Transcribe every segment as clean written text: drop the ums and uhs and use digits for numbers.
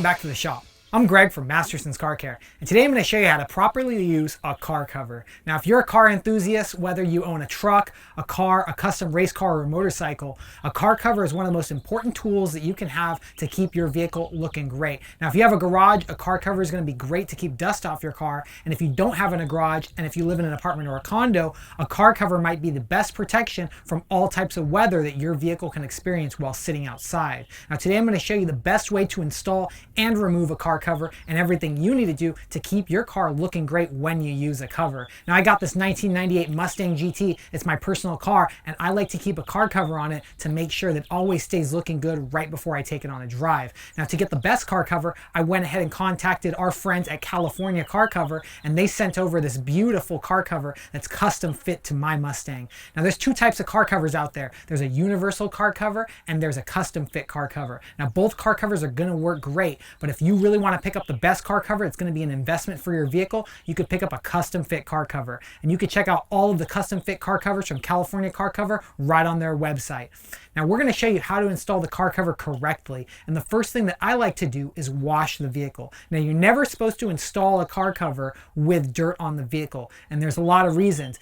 back to the shop. I'm Greg from Masterson's Car Care, and today I'm going to show you how to properly use a car cover. Now, if you're a car enthusiast, whether you own a truck, a car, a custom race car, or a motorcycle, a car cover is one of the most important tools that you can have to keep your vehicle looking great. Now, if you have a garage, a car cover is going to be great to keep dust off your car, and if you don't have a garage, and if you live in an apartment or a condo, a car cover might be the best protection from all types of weather that your vehicle can experience while sitting outside. Now, today I'm going to show you the best way to install and remove a car cover and everything you need to do to keep your car looking great when you use a cover. Now, I got this 1998 Mustang GT. It's my personal car, and I like to keep a car cover on it to make sure that it always stays looking good right before I take it on a drive. Now, to get the best car cover, I went ahead and contacted our friends at California Car Cover, and they sent over this beautiful car cover that's custom fit to my Mustang. Now, there's two types of car covers out there. There's a universal car cover and there's a custom fit car cover. Now, both car covers are going to work great, but if you really want to pick up the best car cover, it's going to be an investment for your vehicle, you could pick up a custom fit car cover. And you can check out all of the custom fit car covers from California Car Cover right on their website. Now, we're going to show you how to install the car cover correctly. And the first thing that I like to do is wash the vehicle. Now, you're never supposed to install a car cover with dirt on the vehicle. And there's a lot of reasons,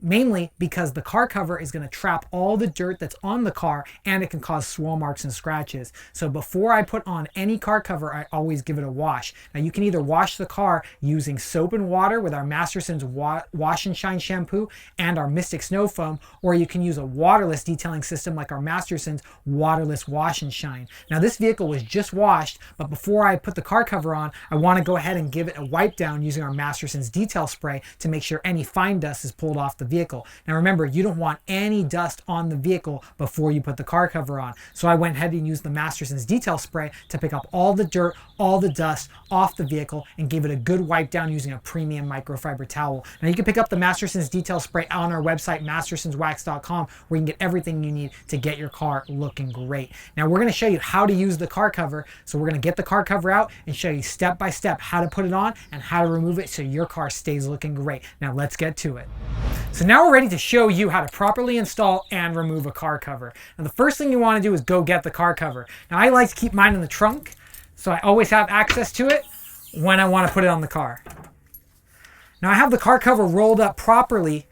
mainly because the car cover is going to trap all the dirt that's on the car, and it can cause swirl marks and scratches. So before I put on any car cover, I always give it a wash. Now, you can either wash the car using soap and water with our Masterson's Wash and Shine shampoo and our Mystic Snow Foam, or you can use a waterless detailing system like our Masterson's Waterless Wash and Shine. Now, this vehicle was just washed, but before I put the car cover on, I want to go ahead and give it a wipe down using our Masterson's detail spray to make sure any fine dust is pulled off the vehicle. Now, remember, you don't want any dust on the vehicle before you put the car cover on. So I went ahead and used the Masterson's detail spray to pick up all the dirt, all the dust off the vehicle, and gave it a good wipe down using a premium microfiber towel. Now, you can pick up the Masterson's detail spray on our website, mastersonswax.com, where you can get everything you need to get your car looking great. Now, we're going to show you how to use the car cover. So we're going to get the car cover out and show you step by step how to put it on and how to remove it so your car stays looking great. Now, let's get to it. So now we're ready to show you how to properly install and remove a car cover. Now, the first thing you want to do is go get the car cover. Now, I like to keep mine in the trunk, so I always have access to it when I want to put it on the car. Now, I have the car cover rolled up properly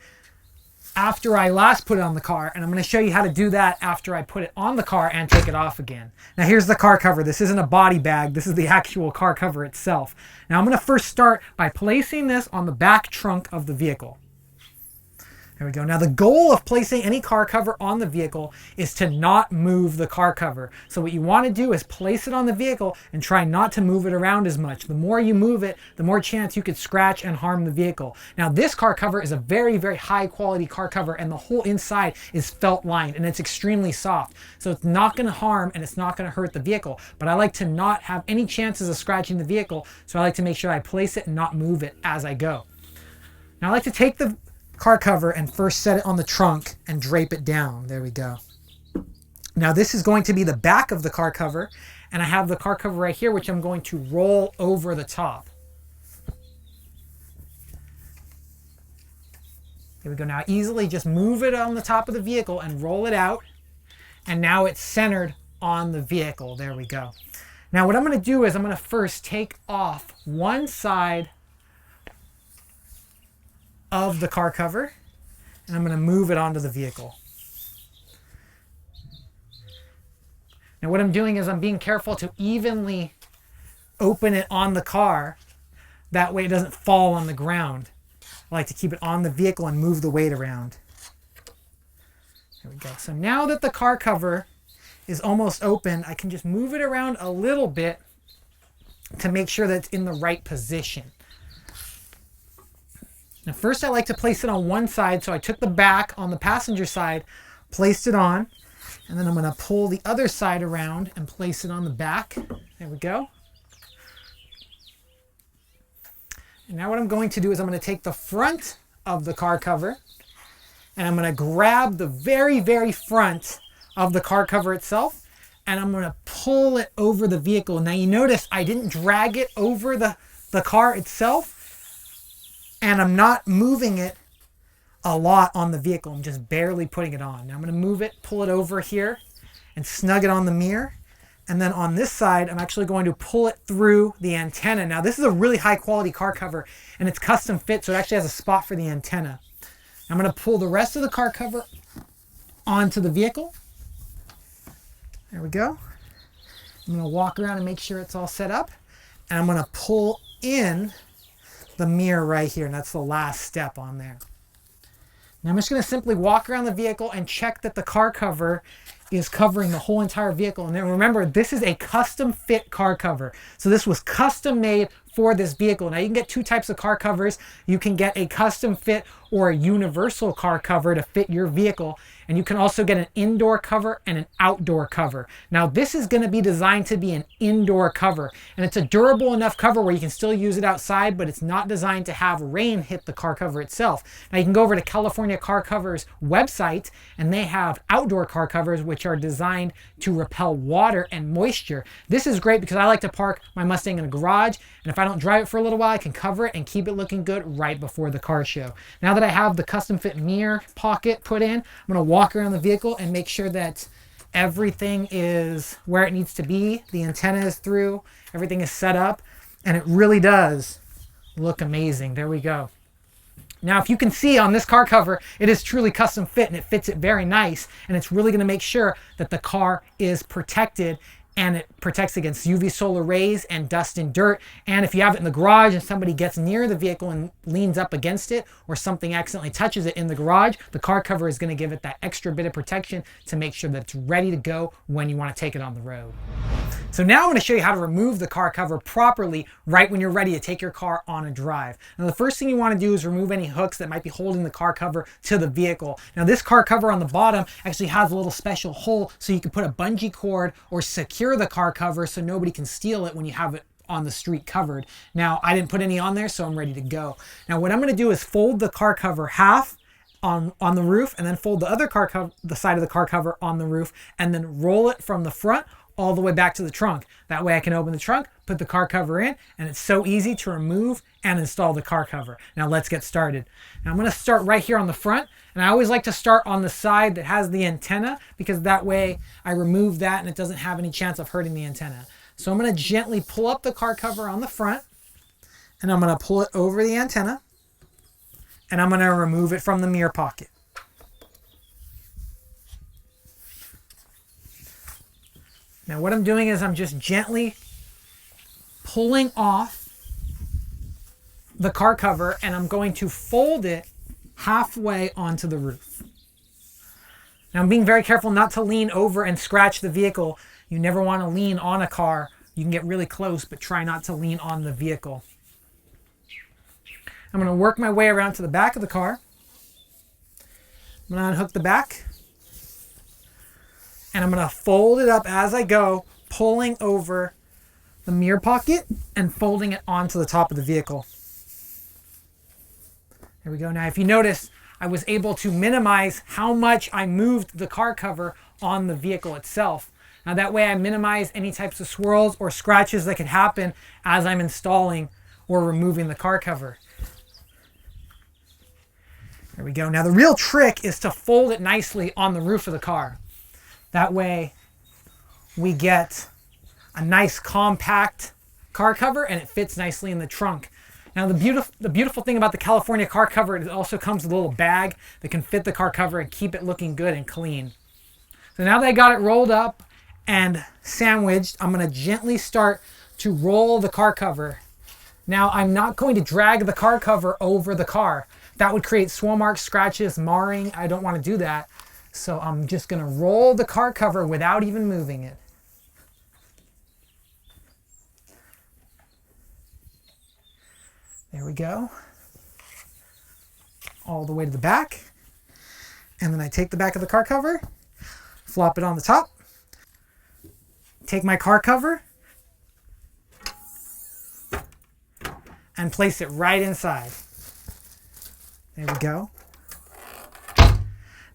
after I last put it on the car, and I'm going to show you how to do that after I put it on the car and take it off again. Now, here's the car cover. This isn't a body bag. This is the actual car cover itself. Now, I'm going to first start by placing this on the back trunk of the vehicle. There we go. Now, the goal of placing any car cover on the vehicle is to not move the car cover. So what you want to do is place it on the vehicle and try not to move it around as much. The more you move it, the more chance you could scratch and harm the vehicle. Now, this car cover is a very, very high quality car cover, and the whole inside is felt lined, and it's extremely soft. So it's not going to harm and it's not going to hurt the vehicle. But I like to not have any chances of scratching the vehicle, so I like to make sure I place it and not move it as I go. Now, I like to take the car cover and first set it on the trunk and drape it down. There we go. Now, this is going to be the back of the car cover, and I have the car cover right here, which I'm going to roll over the top. There we go. Now, easily just move it on the top of the vehicle and roll it out, and now it's centered on the vehicle. There we go. Now, what I'm going to do is I'm going to first take off one side of the car cover, and I'm going to move it onto the vehicle. Now, what I'm doing is I'm being careful to evenly open it on the car. That way it doesn't fall on the ground. I like to keep it on the vehicle and move the weight around. There we go. So now that the car cover is almost open, I can just move it around a little bit to make sure that it's in the right position. Now, first I like to place it on one side, so I took the back on the passenger side, placed it on, and then I'm going to pull the other side around and place it on the back. There we go. And now what I'm going to do is I'm going to take the front of the car cover, and I'm going to grab the very, very front of the car cover itself, and I'm going to pull it over the vehicle. Now, you notice I didn't drag it over the car itself, and I'm not moving it a lot on the vehicle. I'm just barely putting it on. Now I'm going to move it, pull it over here, and snug it on the mirror. And then on this side, I'm actually going to pull it through the antenna. Now this is a really high quality car cover and it's custom fit, so it actually has a spot for the antenna. I'm going to pull the rest of the car cover onto the vehicle. There we go. I'm going to walk around and make sure it's all set up. And I'm going to pull in the mirror right here, and that's the last step on there. Now I'm just going to simply walk around the vehicle and check that the car cover is covering the whole entire vehicle. And then remember, this is a custom fit car cover. So this was custom made for this vehicle. Now you can get two types of car covers. You can get a custom fit or a universal car cover to fit your vehicle. And you can also get an indoor cover and an outdoor cover. Now this is going to be designed to be an indoor cover, and it's a durable enough cover where you can still use it outside, but it's not designed to have rain hit the car cover itself. Now you can go over to California Car Covers website and they have outdoor car covers which are designed to repel water and moisture. This is great because I like to park my Mustang in a garage, and if I don't drive it for a little while, I can cover it and keep it looking good right before the car show. Now that I have the custom fit mirror pocket put in, I'm going to walk around the vehicle and make sure that everything is where it needs to be. The antenna is through, everything is set up, and it really does look amazing. There we go. Now, if you can see on this car cover, it is truly custom fit and it fits it very nice, and it's really going to make sure that the car is protected, and it protects against UV solar rays and dust and dirt. And if you have it in the garage and somebody gets near the vehicle and leans up against it, or something accidentally touches it in the garage, the car cover is going to give it that extra bit of protection to make sure that it's ready to go when you want to take it on the road. So now I'm going to show you how to remove the car cover properly right when you're ready to take your car on a drive. Now the first thing you want to do is remove any hooks that might be holding the car cover to the vehicle. Now this car cover on the bottom actually has a little special hole so you can put a bungee cord or secure the car cover so nobody can steal it when you have it on the street covered. Now I didn't put any on there, so I'm ready to go. Now what I'm going to do is fold the car cover half on the roof, and then fold the other car cover, the side of the car cover on the roof, and then roll it from the front all the way back to the trunk. That way I can open the trunk, put the car cover in, and it's so easy to remove and install the car cover. Now let's get started. Now I'm going to start right here on the front, and I always like to start on the side that has the antenna, because that way I remove that and it doesn't have any chance of hurting the antenna. So I'm going to gently pull up the car cover on the front, and I'm going to pull it over the antenna, and I'm going to remove it from the mirror pocket. Now what I'm doing is I'm just gently pulling off the car cover, and I'm going to fold it halfway onto the roof. Now I'm being very careful not to lean over and scratch the vehicle. You never want to lean on a car. You can get really close, but try not to lean on the vehicle. I'm going to work my way around to the back of the car. I'm going to unhook the back, and I'm going to fold it up as I go, pulling over the mirror pocket and folding it onto the top of the vehicle. There we go. Now, if you notice, I was able to minimize how much I moved the car cover on the vehicle itself. Now, that way I minimize any types of swirls or scratches that could happen as I'm installing or removing the car cover. There we go. Now, the real trick is to fold it nicely on the roof of the car. That way we get a nice compact car cover and it fits nicely in the trunk. Now the beautiful thing about the California car cover, it also comes with a little bag that can fit the car cover and keep it looking good and clean. So now that I got it rolled up and sandwiched, I'm going to gently start to roll the car cover. Now I'm not going to drag the car cover over the car. That would create swirl marks, scratches, marring. I don't want to do that. So I'm just going to roll the car cover without even moving it. There we go. All the way to the back. And then I take the back of the car cover, flop it on the top, take my car cover, and place it right inside. There we go.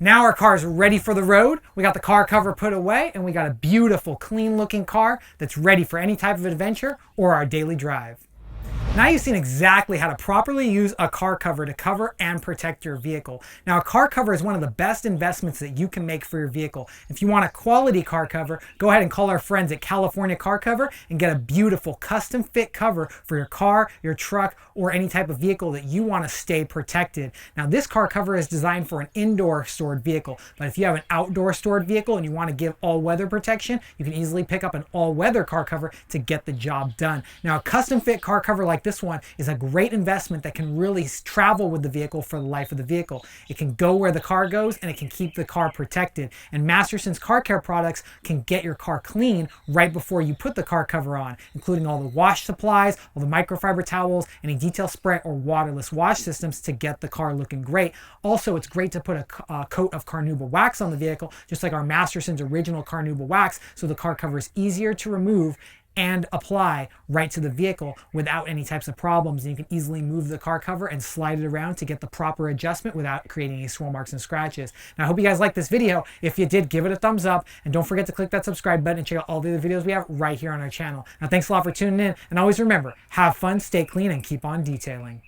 Now our car is ready for the road. We got the car cover put away, and we got a beautiful, clean looking car that's ready for any type of adventure or our daily drive. Now you've seen exactly how to properly use a car cover to cover and protect your vehicle. Now a car cover is one of the best investments that you can make for your vehicle. If you want a quality car cover, go ahead and call our friends at California Car Cover and get a beautiful custom fit cover for your car, your truck, or any type of vehicle that you want to stay protected. Now this car cover is designed for an indoor stored vehicle, but if you have an outdoor stored vehicle and you want to give all-weather protection, you can easily pick up an all-weather car cover to get the job done. Now a custom fit car cover like this one is a great investment that can really travel with the vehicle for the life of the vehicle. It can go where the car goes and it can keep the car protected. And Masterson's car care products can get your car clean right before you put the car cover on, including all the wash supplies, all the microfiber towels, any detail spray or waterless wash systems to get the car looking great. Also, it's great to put a coat of carnauba wax on the vehicle, just like our Masterson's original carnauba wax, so the car cover is easier to remove and apply right to the vehicle without any types of problems. And you can easily move the car cover and slide it around to get the proper adjustment without creating any swirl marks and scratches. Now I hope you guys liked this video. If you did, give it a thumbs up and don't forget to click that subscribe button and check out all the other videos we have right here on our channel. Now thanks a lot for tuning in, and always remember, have fun, stay clean, and keep on detailing.